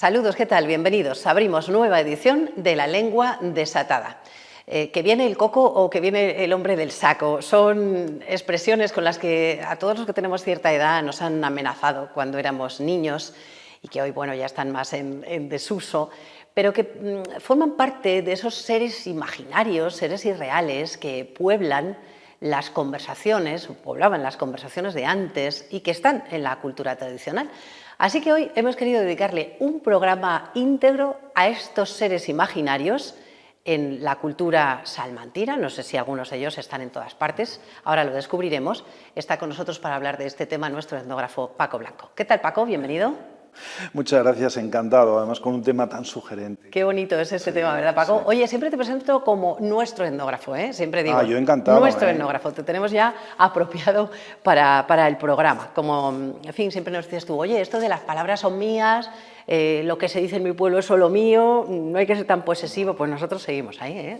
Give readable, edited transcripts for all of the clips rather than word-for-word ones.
Saludos, ¿qué tal? Bienvenidos. Abrimos nueva edición de La Lengua Desatada. Que viene el coco o que viene el hombre del saco. Son expresiones con las que a todos los que tenemos cierta edad nos han amenazado cuando éramos niños y que hoy, bueno, ya están más en desuso, pero que forman parte de esos seres imaginarios, seres irreales que pueblan las conversaciones, poblaban las conversaciones de antes y que están en la cultura tradicional. Así que hoy hemos querido dedicarle un programa íntegro a estos seres imaginarios en la cultura salmantina. No sé si algunos de ellos están en todas partes, ahora lo descubriremos. Está con nosotros para hablar de este tema nuestro etnógrafo Paco Blanco. ¿Qué tal, Paco? Bienvenido. Muchas gracias, encantado, además con un tema tan sugerente. Qué bonito es este tema, ¿verdad, Paco? Sí. Oye, siempre te presento como nuestro etnógrafo, ¿eh? Siempre digo, yo encantado, nuestro etnógrafo, te tenemos ya apropiado para el programa. Como, en fin, siempre nos dices tú, oye, esto de las palabras son mías, lo que se dice en mi pueblo es solo mío, no hay que ser tan posesivo, pues nosotros seguimos ahí, ¿eh?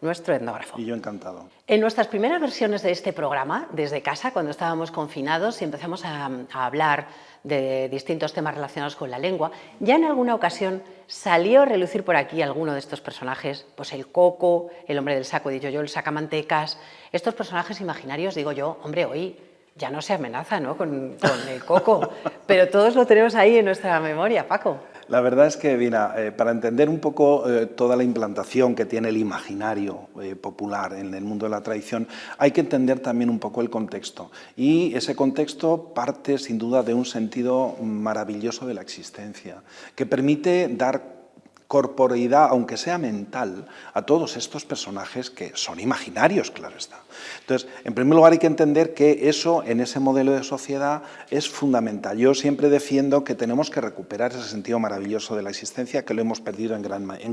Nuestro etnógrafo. Y yo encantado. En nuestras primeras versiones de este programa, desde casa, cuando estábamos confinados y empezamos a hablar de distintos temas relacionados con la lengua, ya en alguna ocasión salió a relucir por aquí alguno de estos personajes, pues el coco, el hombre del saco, he dicho yo, el sacamantecas, estos personajes imaginarios, digo yo, hombre, hoy ya no se amenaza, ¿no?, con el coco, pero todos lo tenemos ahí en nuestra memoria, Paco. La verdad es que, mira, para entender un poco toda la implantación que tiene el imaginario popular en el mundo de la tradición, hay que entender también un poco el contexto. Y ese contexto parte, sin duda, de un sentido maravilloso de la existencia, que permite dar corporeidad, aunque sea mental, a todos estos personajes que son imaginarios, claro está. Entonces, en primer lugar hay que entender que eso, en ese modelo de sociedad, es fundamental. Yo siempre defiendo que tenemos que recuperar ese sentido maravilloso de la existencia que lo hemos perdido en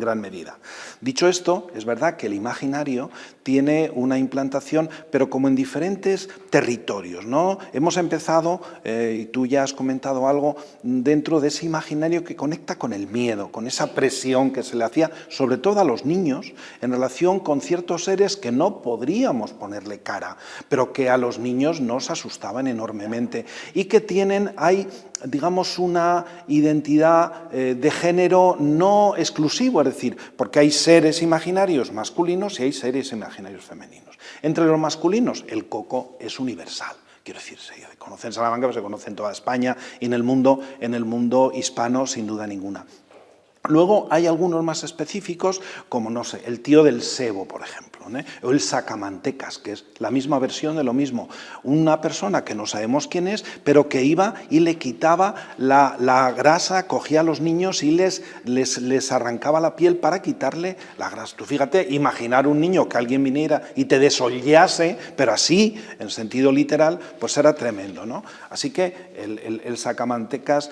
gran medida. Dicho esto, es verdad que el imaginario tiene una implantación, pero como en diferentes territorios, ¿no? Hemos empezado, y tú ya has comentado algo, dentro de ese imaginario que conecta con el miedo, con esa presión que se le hacía, sobre todo a los niños, en relación con ciertos seres que no podríamos ponerle cara, pero que a los niños nos asustaban enormemente y que hay, digamos, una identidad de género no exclusivo, es decir, porque hay seres imaginarios masculinos y hay seres imaginarios femeninos. Entre los masculinos, el coco es universal. Quiero decir, se conoce en Salamanca, pero se conoce en toda España y en el mundo hispano, sin duda ninguna. Luego hay algunos más específicos, como, no sé, el tío del sebo, por ejemplo, ¿eh? O el sacamantecas, que es la misma versión de lo mismo. Una persona que no sabemos quién es, pero que iba y le quitaba la grasa, cogía a los niños y les arrancaba la piel para quitarle la grasa. Tú fíjate, imaginar un niño que alguien viniera y te desollase, pero así, en sentido literal, pues era tremendo, ¿no? Así que el sacamantecas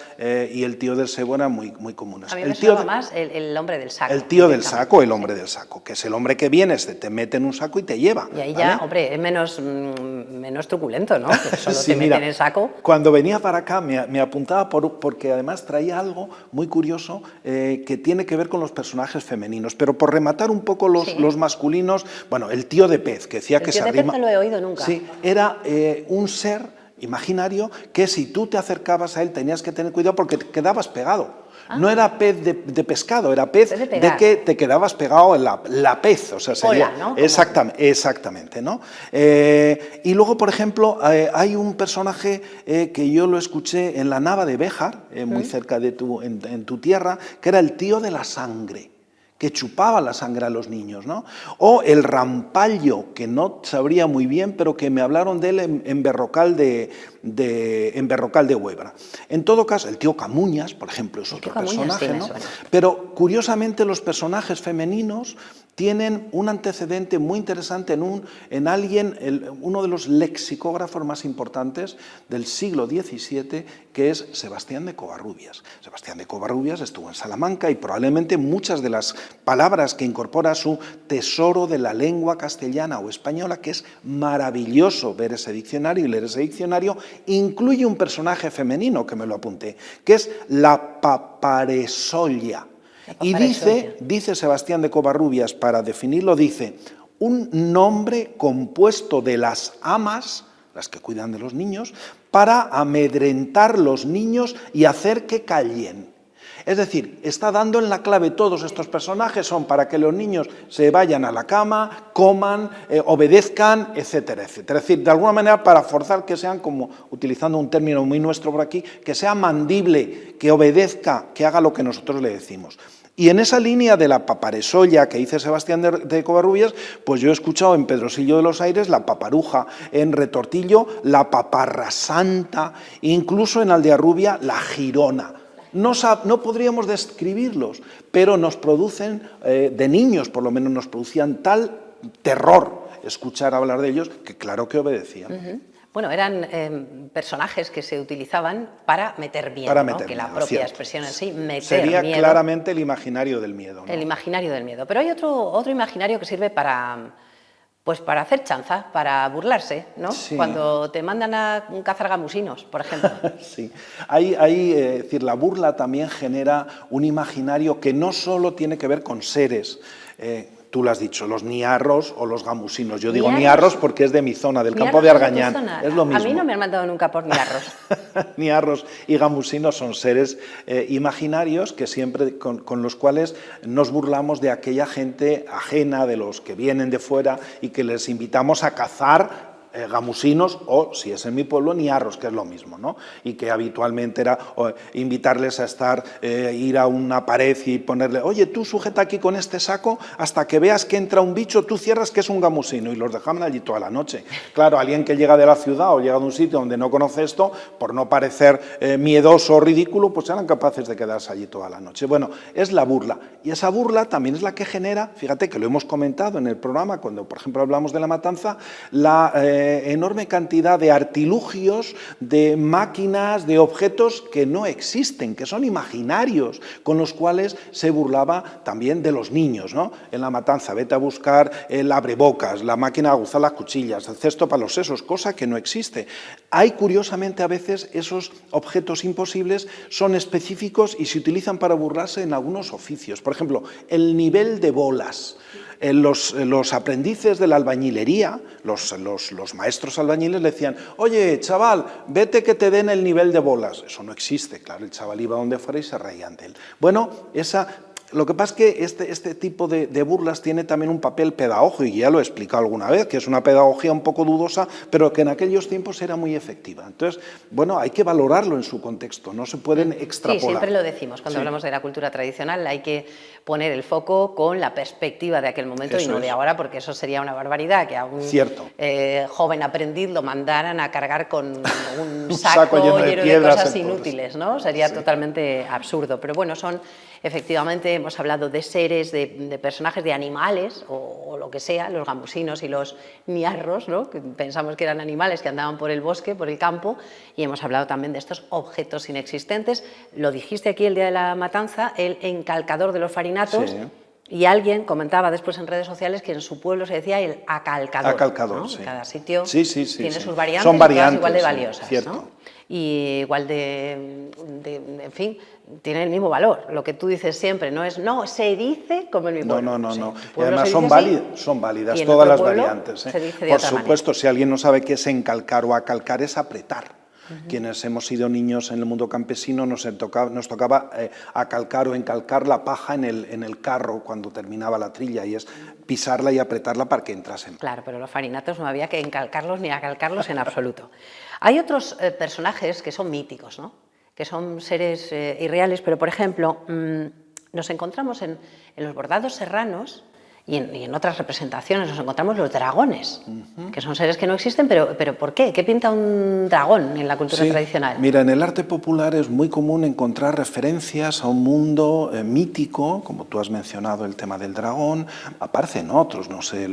y el tío del sebo eran muy comunes. A mí me sonaba más el hombre del saco. El tío del saco, el hombre del saco, que es el hombre que viene, te mete en un saco y te lleva. Y ahí ¿vale? ya, hombre, es menos truculento, ¿no? Que solo sí, te mete en el saco. Cuando venía para acá me apuntaba porque además traía algo muy curioso que tiene que ver con los personajes femeninos. Pero por rematar un poco los masculinos, bueno, el tío de pez, que decía que se arrima... El tío de pez no lo he oído nunca. Sí, era un ser imaginario que si tú te acercabas a él tenías que tener cuidado porque te quedabas pegado. No era pez de pescado, era pez de que te quedabas pegado en la pez, o sea, sería... Hola, ¿no? Exactamente, ¿no? Y luego, por ejemplo, hay un personaje que yo lo escuché en la Nava de Béjar, muy cerca de en tu tierra, que era el tío de la sangre, que chupaba la sangre a los niños, ¿no? O el rampallo, que no sabría muy bien, pero que me hablaron de él en Berrocal de Huebra. En todo caso, el tío Camuñas, por ejemplo, es otro personaje, ¿no? Pero curiosamente los personajes femeninos tienen un antecedente muy interesante en alguien, uno de los lexicógrafos más importantes del siglo XVII, que es Sebastián de Covarrubias. Sebastián de Covarrubias estuvo en Salamanca y probablemente muchas de las palabras que incorpora su tesoro de la lengua castellana o española, que es maravilloso ver ese diccionario y leer ese diccionario, incluye un personaje femenino, que me lo apunté, que es la paparesolla. Y dice Sebastián de Covarrubias, para definirlo, dice, un nombre compuesto de las amas, las que cuidan de los niños, para amedrentar los niños y hacer que callen. Es decir, está dando en la clave todos estos personajes, son para que los niños se vayan a la cama, coman, obedezcan, etcétera, etcétera. Es decir, de alguna manera para forzar que sean, como utilizando un término muy nuestro por aquí, que sea mandible, que obedezca, que haga lo que nosotros le decimos. Y en esa línea de la paparesolla que dice Sebastián de Covarrubias, pues yo he escuchado en Pedrosillo de los Aires la paparuja, en Retortillo la paparrasanta, incluso en Aldearrubia la girona. No podríamos describirlos, pero nos producen, de niños por lo menos, nos producían tal terror escuchar hablar de ellos que claro que obedecían. Bueno, eran personajes que se utilizaban para meter miedo, para meter que miedo, la propia cierto. expresión en sí, meter Sería miedo. claramente el imaginario del miedo, ¿no? El imaginario del miedo. Pero hay otro imaginario que sirve para, pues para hacer chanza, para burlarse, ¿no? Sí. Cuando te mandan a cazar gamusinos, por ejemplo. Sí, es decir, la burla también genera un imaginario que no solo tiene que ver con seres, tú lo has dicho, los niarros o los gamusinos. Yo digo niarros porque es de mi zona, del campo de Argañán. Es lo mismo. A mí no me han mandado nunca por niarros. Niarros y gamusinos son seres imaginarios que siempre con los cuales nos burlamos de aquella gente ajena, de los que vienen de fuera y que les invitamos a cazar gamusinos o, si es en mi pueblo, niarros, que es lo mismo, ¿no? Y que habitualmente era invitarles a ir a una pared y ponerle, oye, tú sujeta aquí con este saco hasta que veas que entra un bicho, tú cierras que es un gamusino, y los dejaban allí toda la noche. Claro, alguien que llega de la ciudad o llega de un sitio donde no conoce esto, por no parecer miedoso o ridículo, pues eran capaces de quedarse allí toda la noche. Bueno, es la burla, y esa burla también es la que genera, fíjate que lo hemos comentado en el programa, cuando por ejemplo hablamos de la matanza, la enorme cantidad de artilugios, de máquinas, de objetos que no existen, que son imaginarios, con los cuales se burlaba también de los niños, ¿no? En la matanza, vete a buscar el abrebocas, la máquina de aguzar las cuchillas, el cesto para los sesos, cosa que no existe. Hay, curiosamente, a veces esos objetos imposibles son específicos y se utilizan para burlarse en algunos oficios. Por ejemplo, el nivel de bolas. Los aprendices de la albañilería, los maestros albañiles le decían, oye, chaval, vete que te den el nivel de bolas. Eso no existe, claro, el chaval iba donde fuera y se reían de él. Bueno, lo que pasa es que este tipo de burlas tiene también un papel pedagógico, y ya lo he explicado alguna vez, que es una pedagogía un poco dudosa, pero que en aquellos tiempos era muy efectiva. Entonces, bueno, hay que valorarlo en su contexto, no se pueden extrapolar. Sí, siempre lo decimos, cuando hablamos de la cultura tradicional hay que poner el foco con la perspectiva de aquel momento y no de ahora, porque eso sería una barbaridad, que a un joven aprendiz lo mandaran a cargar con un saco lleno de cosas inútiles, ¿no? Sería totalmente absurdo, pero bueno, efectivamente, hemos hablado de seres, de personajes, de animales o lo que sea, los gamusinos y los niarros, ¿no? Que pensamos que eran animales que andaban por el bosque, por el campo, y hemos hablado también de estos objetos inexistentes. Lo dijiste aquí el día de la matanza, el encalcador de los farinatos, y alguien comentaba después en redes sociales que en su pueblo se decía el acalcador. Acalcador, ¿no? sí. Cada sitio tiene sus variantes, son variantes, igual de valiosas, cierto. ¿no? Y igual en fin, tiene el mismo valor. Lo que tú dices siempre no se dice como en mi pueblo. No. Y además son válidas todas las variantes. Se dice de Por otra supuesto, manera. Si alguien no sabe qué es encalcar o acalcar, es apretar. Quienes hemos sido niños en el mundo campesino nos tocaba acalcar o encalcar la paja en el carro cuando terminaba la trilla, y es pisarla y apretarla para que entrasen. Claro, pero los farinatos no había que encalcarlos ni acalcarlos en absoluto. Hay otros personajes que son míticos, ¿no? Que son seres irreales, pero por ejemplo nos encontramos en los bordados serranos y en otras representaciones nos encontramos los dragones, que son seres que no existen, pero ¿por qué? ¿Qué pinta un dragón en la cultura tradicional? Mira, en el arte popular es muy común encontrar referencias a un mundo mítico, como tú has mencionado el tema del dragón, aparecen otros, no sé,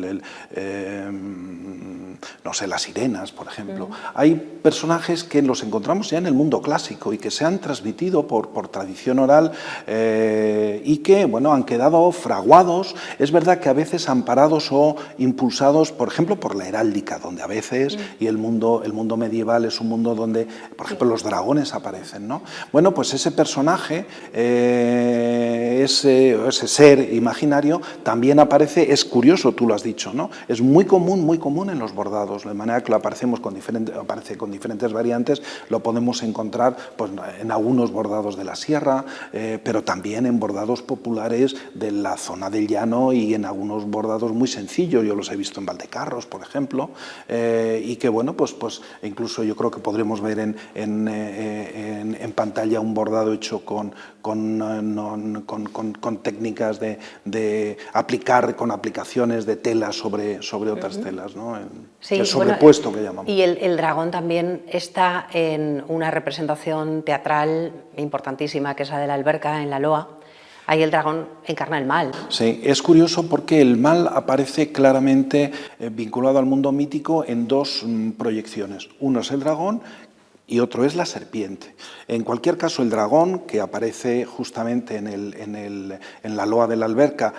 las sirenas, por ejemplo. Hay personajes que los encontramos ya en el mundo clásico y que se han transmitido por tradición oral y que, bueno, han quedado fraguados. Es verdad que a veces amparados o impulsados, por ejemplo, por la heráldica, donde a veces, y el mundo medieval es un mundo donde, por ejemplo, los dragones aparecen, ¿no? Bueno, pues ese personaje, ese ser imaginario, también aparece, es curioso, tú lo has dicho, ¿no? Es muy común en los bordados, de manera que lo aparece con diferentes variantes, lo podemos encontrar pues, en algunos bordados de la sierra, pero también en bordados populares de la zona del llano y en algunos bordados muy sencillos, yo los he visto en Valdecarros, por ejemplo, y que bueno, pues incluso yo creo que podremos ver en pantalla un bordado hecho con técnicas de aplicar, con aplicaciones de telas sobre otras telas, ¿no? Sí, el sobrepuesto, bueno, que llamamos. Y el dragón también está en una representación teatral importantísima, que es la de la alberca en la Loa. Ahí el dragón encarna el mal. Sí, es curioso porque el mal aparece claramente vinculado al mundo mítico en dos proyecciones. Uno es el dragón y otro es la serpiente. En cualquier caso, el dragón, que aparece justamente en la loa de la alberca,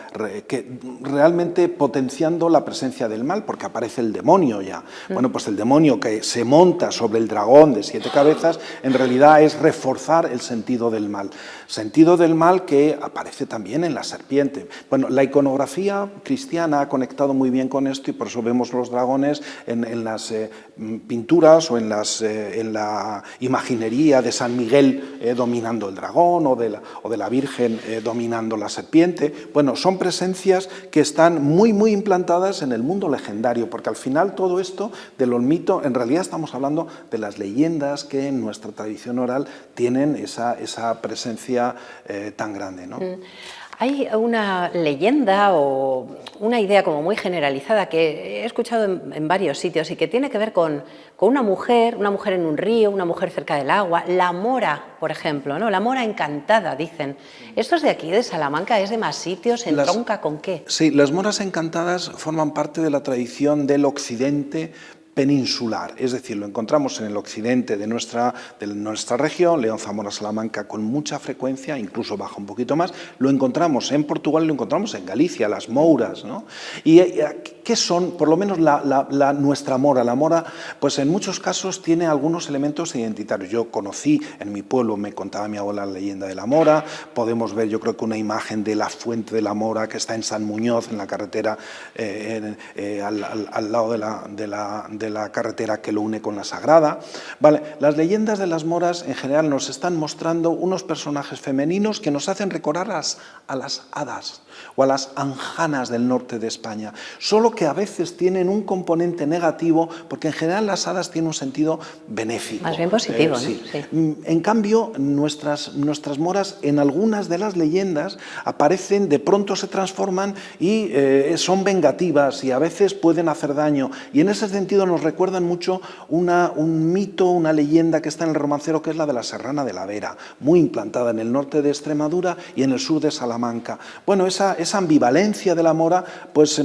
que realmente potenciando la presencia del mal, porque aparece el demonio ya. Bueno, pues el demonio que se monta sobre el dragón de 7 cabezas, en realidad es reforzar el sentido del mal. Sentido del mal que aparece también en la serpiente. Bueno, la iconografía cristiana ha conectado muy bien con esto y por eso vemos los dragones en las pinturas o en la imaginería de San Miguel dominando el dragón o de la Virgen dominando la serpiente. Bueno, son presencias que están muy implantadas en el mundo legendario, porque al final todo esto de los mitos, en realidad estamos hablando de las leyendas que en nuestra tradición oral tienen esa presencia tan grande, ¿no? Hay una leyenda o una idea como muy generalizada que he escuchado en varios sitios y que tiene que ver con una mujer en un río, una mujer cerca del agua, la mora, por ejemplo, ¿no? La mora encantada, dicen. ¿Esto es de aquí, de Salamanca? ¿Es de más sitios? ¿Entronca con qué? Sí, las moras encantadas forman parte de la tradición del occidente peninsular, es decir, lo encontramos en el occidente de nuestra región, León, Zamora, Salamanca, con mucha frecuencia, incluso baja un poquito más, lo encontramos en Portugal, lo encontramos en Galicia, las mouras, ¿no? ¿Y qué son, por lo menos nuestra mora? La mora, pues en muchos casos tiene algunos elementos identitarios. Yo conocí, en mi pueblo me contaba mi abuela la leyenda de la mora, podemos ver yo creo que una imagen de la fuente de la mora que está en San Muñoz, en la carretera, al lado de la carretera que lo une con la Sagrada. Vale, las leyendas de las moras en general nos están mostrando unos personajes femeninos que nos hacen recordar a las hadas o a las anjanas del norte de España, solo que a veces tienen un componente negativo, porque en general las hadas tienen un sentido benéfico. Más bien positivo, ¿no? Sí. Sí. En cambio, nuestras moras en algunas de las leyendas aparecen, de pronto se transforman y son vengativas y a veces pueden hacer daño, y en ese sentido nos recuerdan mucho un mito, una leyenda que está en el romancero, que es la de la Serrana de la Vera, muy implantada en el norte de Extremadura y en el sur de Salamanca. Bueno, esa ambivalencia de la mora pues se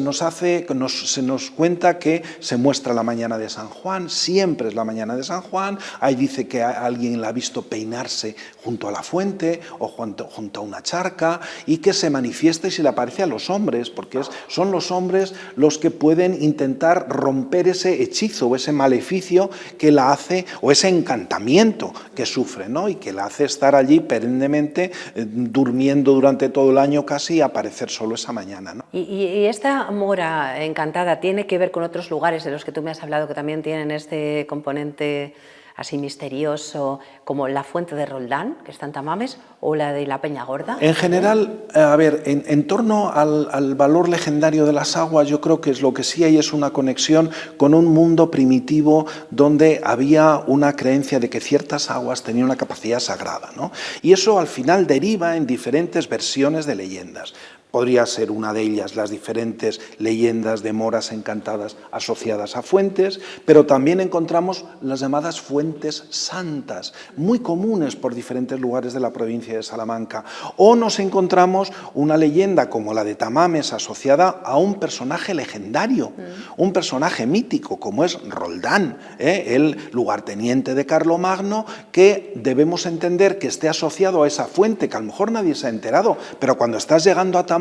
nos cuenta que se muestra la mañana de San Juan, siempre es la mañana de San Juan, ahí dice que alguien la ha visto peinarse junto a la fuente o junto a una charca, y que se manifiesta y se le aparece a los hombres, porque son los hombres los que pueden intentar romper ese hechizo o ese maleficio que la hace, o ese encantamiento que sufre, ¿no? Y que la hace estar allí perennemente durmiendo durante todo el año casi y aparecer solo esa mañana, ¿no? ¿Y esta mora encantada tiene que ver con otros lugares de los que tú me has hablado que también tienen este componente así misterioso, como la fuente de Roldán, que está en Tamames, o la de la Peña Gorda? En general, a ver, en torno al valor legendario de las aguas, yo creo que lo que sí hay es una conexión con un mundo primitivo donde había una creencia de que ciertas aguas tenían una capacidad sagrada, ¿no? Y eso al final deriva en diferentes versiones de leyendas. Podría ser una de ellas las diferentes leyendas de moras encantadas asociadas a fuentes, pero también encontramos las llamadas fuentes santas, muy comunes por diferentes lugares de la provincia de Salamanca. O nos encontramos una leyenda como la de Tamames asociada a un personaje legendario, un personaje mítico como es Roldán, el lugarteniente de Carlomagno, que debemos entender que esté asociado a esa fuente, que a lo mejor nadie se ha enterado, pero cuando estás llegando a Tamames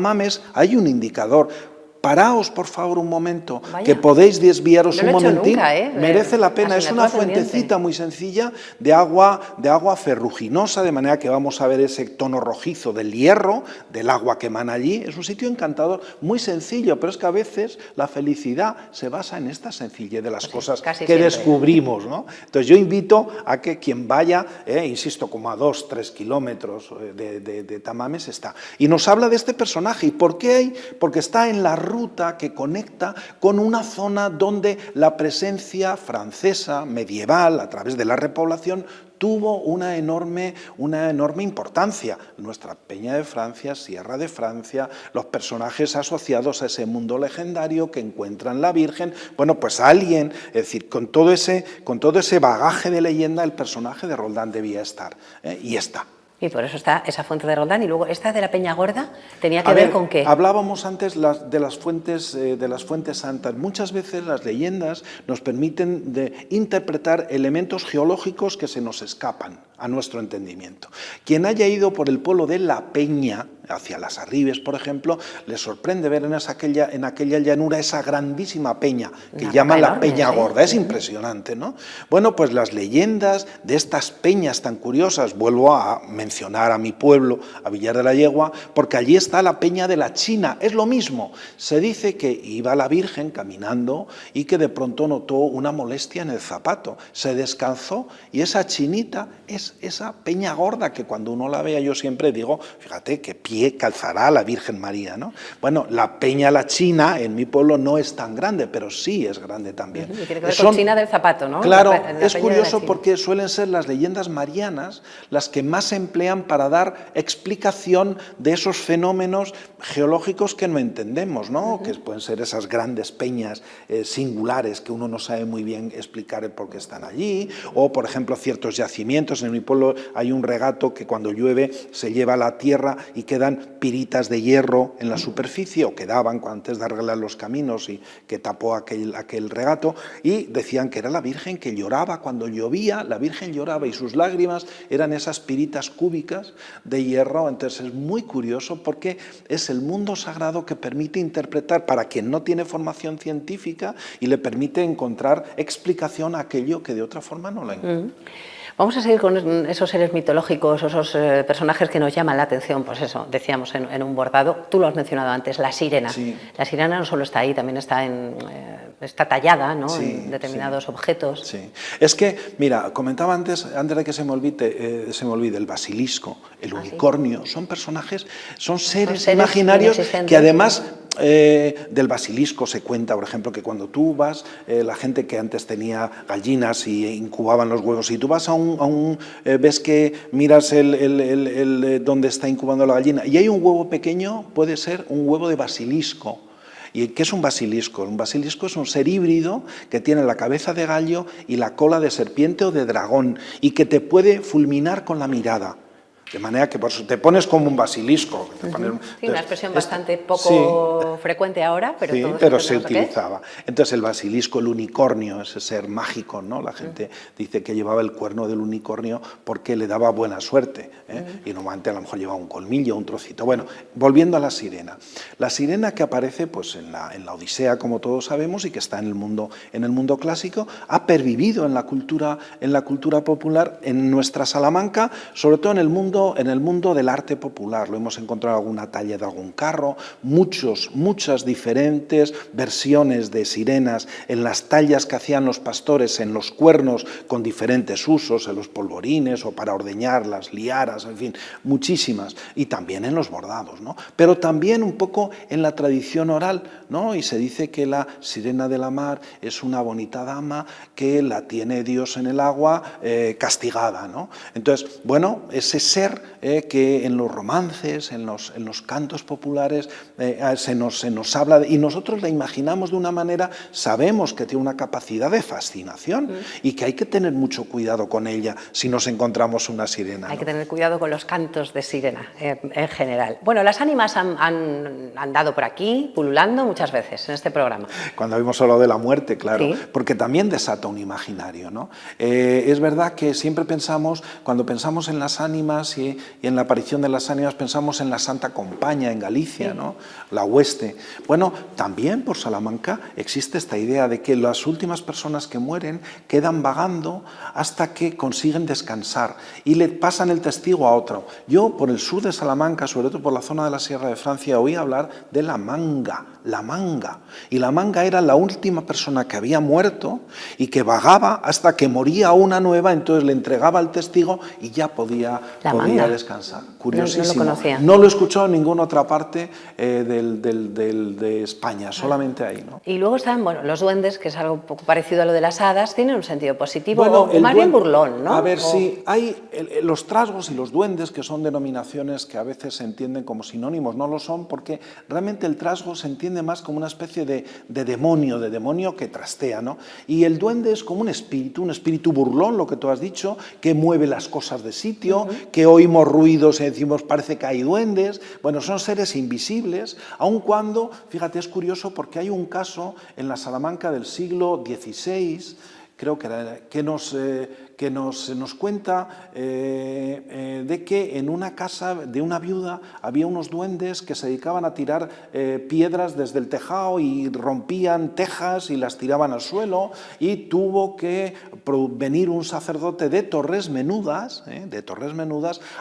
hay un indicador. paraos por favor un momento, Vaya. que podéis desviaros un momentín. Nunca, merece la pena, es una asignatura fuentecita pendiente. muy sencilla de agua ferruginosa, de manera que vamos a ver ese tono rojizo del hierro, del agua que emana allí. Es un sitio encantador, muy sencillo, pero es que a veces la felicidad se basa en esta sencillez de las cosas que siempre descubrimos, ¿no? Entonces yo invito a que quien vaya, insisto, como a 2-3 kilómetros de Tamames está. Y nos habla de este personaje. ¿Y por qué? Porque está en la ruta que conecta con una zona donde la presencia francesa medieval, a través de la repoblación, tuvo una enorme importancia. Nuestra Peña de Francia, Sierra de Francia, los personajes asociados a ese mundo legendario que encuentran la Virgen. Bueno, pues alguien, es decir, con todo ese bagaje de leyenda, el personaje de Roldán debía estar, y está. Y por eso está esa fuente de Roldán. Y luego esta de la Peña Gorda, ¿tenía que ver con qué? Hablábamos antes de las fuentes santas. Muchas veces las leyendas nos permiten interpretar elementos geológicos que se nos escapan a nuestro entendimiento. Quien haya ido por el pueblo de La Peña, hacia las Arribes, por ejemplo, le sorprende ver en aquella llanura esa grandísima peña que llaman la Peña Gorda. Es impresionante, ¿no? Bueno, pues las leyendas de estas peñas tan curiosas, vuelvo a mencionar a mi pueblo, a Villar de la Yegua, porque allí está la Peña de la China. Es lo mismo. Se dice que iba la Virgen caminando y que de pronto notó una molestia en el zapato. Se descalzó y esa chinita es esa Peña Gorda que cuando uno la vea, yo siempre digo, fíjate qué pie calzará la Virgen María, ¿no? Bueno, la Peña la China en mi pueblo no es tan grande, pero sí es grande también. Y tiene que ver con China del zapato, ¿no? Claro, la es Peña curioso porque suelen ser las leyendas marianas las que más se emplean para dar explicación de esos fenómenos geológicos que no entendemos, ¿no? Que pueden ser esas grandes peñas singulares que uno no sabe muy bien explicar el por qué están allí, o por ejemplo ciertos yacimientos. En mi pueblo hay un regato que cuando llueve se lleva a la tierra y quedan piritas de hierro en la superficie, o quedaban antes de arreglar los caminos y que tapó aquel regato, y decían que era la Virgen que lloraba cuando llovía. La Virgen lloraba y sus lágrimas eran esas piritas cúbicas de hierro. Entonces es muy curioso porque es el mundo sagrado que permite interpretar para quien no tiene formación científica y le permite encontrar explicación a aquello que de otra forma no la encuentra. Vamos a seguir con esos seres mitológicos, esos personajes que nos llaman la atención, pues eso, decíamos en un bordado, tú lo has mencionado antes, la sirena. Sí. La sirena no solo está ahí, también está tallada, ¿no? Sí, en determinados objetos. Sí, es que, mira, comentaba antes de que se me olvide, el basilisco, el unicornio, son personajes, son seres imaginarios que además... del basilisco se cuenta, por ejemplo, que cuando tú vas, la gente que antes tenía gallinas y incubaban los huevos, y tú vas ves que miras donde está incubando la gallina y hay un huevo pequeño, puede ser un huevo de basilisco. ¿Y qué es un basilisco? Un basilisco es un ser híbrido que tiene la cabeza de gallo y la cola de serpiente o de dragón y que te puede fulminar con la mirada. De manera que te pones como un basilisco. Sí, una expresión bastante poco frecuente ahora, pero, sí, pero se utilizaba. Entonces el basilisco, el unicornio, ese ser mágico, ¿no? La gente dice que llevaba el cuerno del unicornio porque le daba buena suerte, y normalmente a lo mejor llevaba un colmillo, un trocito. Bueno, volviendo a la sirena. La sirena que aparece pues, en la Odisea, como todos sabemos, y que está en el mundo clásico, ha pervivido en la cultura popular, en nuestra Salamanca, sobre todo en el mundo del arte popular. Lo hemos encontrado en alguna talla de algún carro, muchas diferentes versiones de sirenas en las tallas que hacían los pastores en los cuernos con diferentes usos, en los polvorines o para ordeñar las liaras, en fin, muchísimas. Y también en los bordados, ¿no? Pero también un poco en la tradición oral, ¿no? Y se dice que la sirena de la mar es una bonita dama que la tiene Dios en el agua castigada, ¿no? Entonces, bueno, ese ser que en los romances, en los cantos populares se nos habla y nosotros la imaginamos de una manera, sabemos que tiene una capacidad de fascinación y que hay que tener mucho cuidado con ella si nos encontramos una sirena, ¿no? Hay que tener cuidado con los cantos de sirena en general. Bueno, las ánimas han andado por aquí, pululando muchas veces en este programa. Cuando hemos hablado de la muerte, claro, ¿sí? Porque también desata un imaginario, ¿no? Es verdad que siempre cuando pensamos en las ánimas ánimas y en la aparición de las ánimas pensamos en la Santa Compaña en Galicia, ¿no? La hueste. Bueno, también por Salamanca existe esta idea de que las últimas personas que mueren quedan vagando hasta que consiguen descansar y le pasan el testigo a otro. Yo, por el sur de Salamanca, sobre todo por la zona de la Sierra de Francia, oí hablar de la manga. Y la manga era la última persona que había muerto y que vagaba hasta que moría una nueva, entonces le entregaba al testigo y ya podía descansar. Curiosísimo. No lo conocía. No lo he escuchado en ninguna otra parte de España, solamente ahí, ¿no? Y luego están, bueno, los duendes, que es algo un poco parecido a lo de las hadas, tienen un sentido positivo, Bueno, o más bien burlón, ¿no? A ver, sí, hay los trasgos y los duendes, que son denominaciones que a veces se entienden como sinónimos, no lo son, porque realmente el trasgo se entiende más como una especie de demonio que trastea, ¿no? Y el duende es como un espíritu burlón, lo que tú has dicho, que mueve las cosas de sitio, que oímos ruidos y decimos parece que hay duendes. Bueno, son seres invisibles, aun cuando, fíjate, es curioso porque hay un caso en la Salamanca del siglo XVI, creo que era, que nos cuenta de que en una casa de una viuda había unos duendes que se dedicaban a tirar piedras desde el tejado y rompían tejas y las tiraban al suelo, y tuvo que venir un sacerdote de Torres Menudas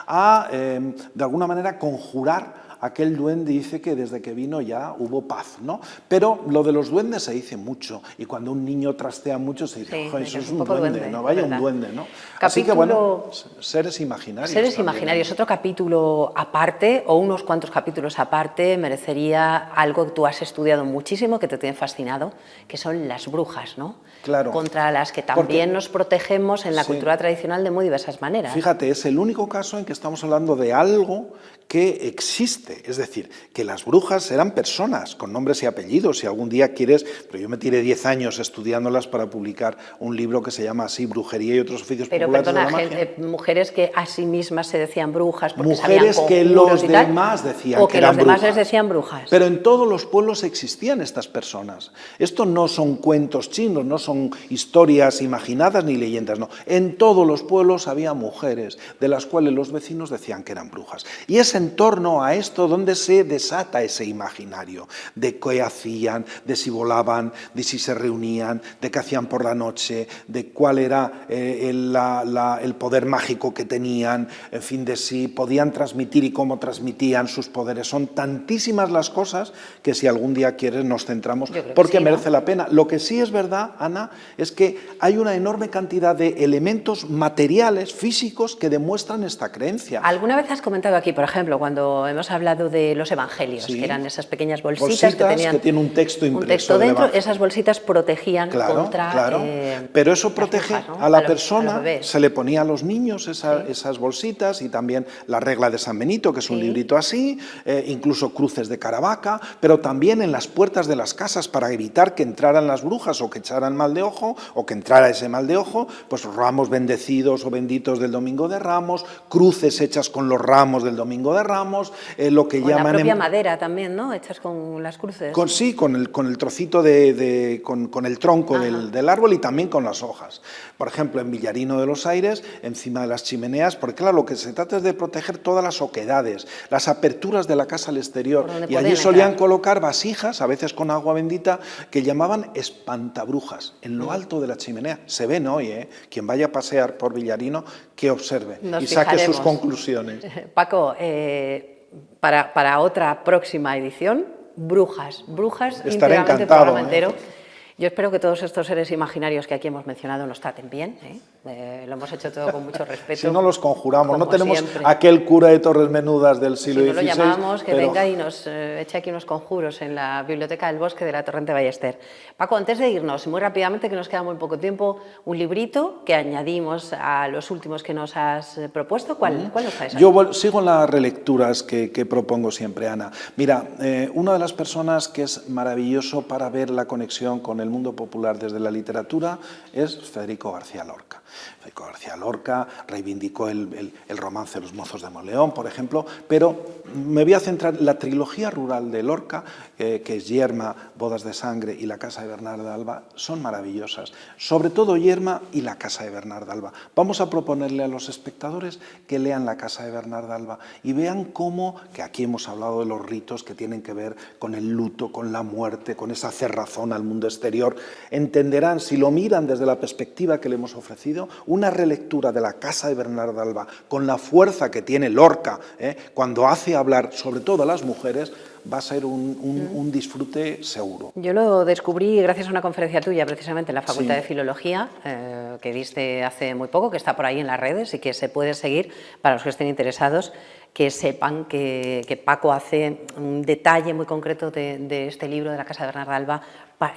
a, de alguna manera, conjurar aquel duende. Dice que desde que vino ya hubo paz, ¿no? Pero lo de los duendes se dice mucho, y cuando un niño trastea mucho se dice, sí, eso es un duende, no vaya un duende, ¿no? Así que bueno, seres imaginarios. Seres también, imaginarios. Otro capítulo aparte, o unos cuantos capítulos aparte, merecería algo que tú has estudiado muchísimo, que te tiene fascinado, que son las brujas, ¿no? Claro. Contra las que también nos protegemos en la cultura tradicional de muy diversas maneras. Fíjate, es el único caso en que estamos hablando de algo que existe, es decir, que las brujas eran personas con nombres y apellidos. Si algún día quieres, pero yo me tiré 10 años estudiándolas para publicar un libro que se llama así, Brujería y otros oficios populares de la magia. Mujeres que a sí mismas se decían brujas porque mujeres sabían que los demás decían o que eran los demás brujas. les decían brujas. Pero en todos los pueblos existían estas personas. Esto no son cuentos chinos, no son historias imaginadas ni leyendas, no. En todos los pueblos había mujeres de las cuales los vecinos decían que eran brujas. Y es en torno a esto donde se desata ese imaginario de qué hacían, de si volaban, de si se reunían, de qué hacían por la noche, de cuál era el poder mágico que tenían, en fin, de si podían transmitir y cómo transmitían sus poderes. Son tantísimas las cosas que si algún día quieres nos centramos, porque sí, merece la pena. Lo que sí es verdad, Ana, es que hay una enorme cantidad de elementos materiales, físicos, que demuestran esta creencia. ¿Alguna vez has comentado aquí, por ejemplo, cuando hemos hablado de los evangelios, que eran esas pequeñas bolsitas que tienen un texto impreso dentro? Esas bolsitas protegían contra... Claro, pero eso protege brujas, ¿no? a la persona, a se le ponía a los niños esas bolsitas, y también la regla de San Benito, que es un librito así, incluso cruces de Caravaca, pero también en las puertas de las casas para evitar que entraran las brujas o que echaran mal de ojo, o que entrara ese mal de ojo, pues ramos bendecidos o benditos del Domingo de Ramos, cruces hechas con los ramos del Domingo de Ramos, lo que llaman... la propia madera también, ¿no? Hechas con las cruces. Con el trocito con el tronco del árbol, y también con las hojas. Por ejemplo, en Villarino de los Aires, encima de las chimeneas, porque claro, lo que se trata es de proteger todas las oquedades, las aperturas de la casa al exterior, y allí solían colocar vasijas, a veces con agua bendita, que llamaban espantabrujas, en lo alto de la chimenea. Se ven hoy, quien vaya a pasear por Villarino, que observe y saque sus conclusiones. Paco, para otra próxima edición, brujas Estaré íntegramente el encantado, programa entero. Yo espero que todos estos seres imaginarios que aquí hemos mencionado nos traten bien, lo hemos hecho todo con mucho respeto. Si no los conjuramos, no tenemos siempre. Aquel cura de Torres Menudas del siglo XVI. Si no lo llamamos, que venga y nos eche aquí unos conjuros en la Biblioteca del Bosque de la Torrente Ballester. Paco, antes de irnos, muy rápidamente, que nos queda muy poco tiempo, un librito que añadimos a los últimos que nos has propuesto. ¿Cuál nos traes? Yo sigo las relecturas que propongo siempre, Ana. Mira, una de las personas que es maravilloso para ver la conexión con el mundo popular desde la literatura es Federico García Lorca. Federico García Lorca reivindicó el romance de los mozos de Moleón, por ejemplo, pero me voy a centrar en la trilogía rural de Lorca, que es Yerma, Bodas de Sangre y La casa de Bernarda Alba, son maravillosas. Sobre todo Yerma y La casa de Bernarda Alba. Vamos a proponerle a los espectadores que lean La casa de Bernarda Alba y vean cómo, que aquí hemos hablado de los ritos que tienen que ver con el luto, con la muerte, con esa cerrazón al mundo exterior, entenderán, si lo miran desde la perspectiva que le hemos ofrecido, una relectura de La casa de Bernarda Alba con la fuerza que tiene Lorca cuando hace hablar sobre todo a las mujeres, va a ser un disfrute seguro. Yo lo descubrí gracias a una conferencia tuya, precisamente en la Facultad Sí. de Filología, que diste hace muy poco, que está por ahí en las redes y que se puede seguir para los que estén interesados, que sepan que Paco hace un detalle muy concreto de este libro de La casa de Bernarda Alba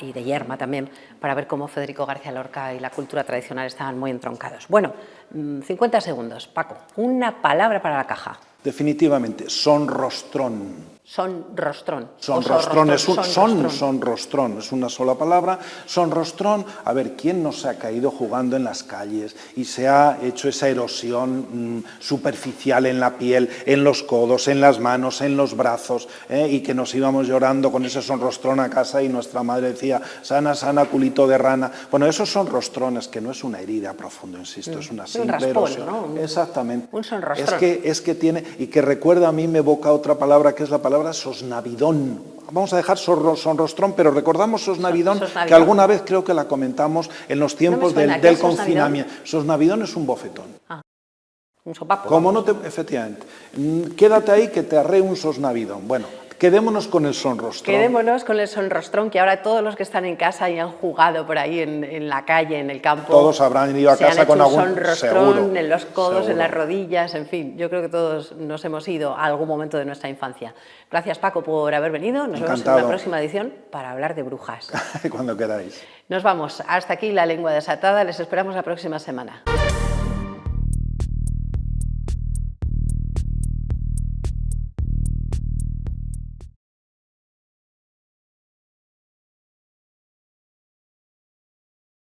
y de Yerma también, para ver cómo Federico García Lorca y la cultura tradicional estaban muy entroncados. Bueno, 50 segundos. Paco, una palabra para la caja. Definitivamente, sonrostrón. Sonrostrón. Sonrostrón, sonrostrón, es una sola palabra. Sonrostrón, a ver, ¿quién no se ha caído jugando en las calles y se ha hecho esa erosión superficial en la piel, en los codos, en las manos, en los brazos, y que nos íbamos llorando con ese sonrostrón a casa y nuestra madre decía, sana, sana, culito de rana? Bueno, esos sonrostrones, que no es una herida profunda, insisto, es una simple erosión. ¿No? Exactamente. Un sonrostrón. Es que tiene, y que recuerda, a mí me evoca otra palabra, que es la palabra sosnavidón. Vamos a dejar sonrostrón, pero recordamos sosnavidón, que alguna vez creo que la comentamos en los tiempos del confinamiento. Sosnavidón es un bofetón. Ah, un sopapo. Como no te, efectivamente. Quédate ahí que te arree un sosnavidón. Bueno, quedémonos con el sonrostrón. Quedémonos con el sonrostrón, que ahora todos los que están en casa y han jugado por ahí en la calle, en el campo, todos habrán ido a casa con algún sonrostrón seguro, en los codos, seguro. en las rodillas, en fin. Yo creo que todos nos hemos ido a algún momento de nuestra infancia. Gracias, Paco, por haber venido. Nos vemos en la próxima edición para hablar de brujas. Cuando queráis. Nos vamos. Hasta aquí La Lengua Desatada. Les esperamos la próxima semana.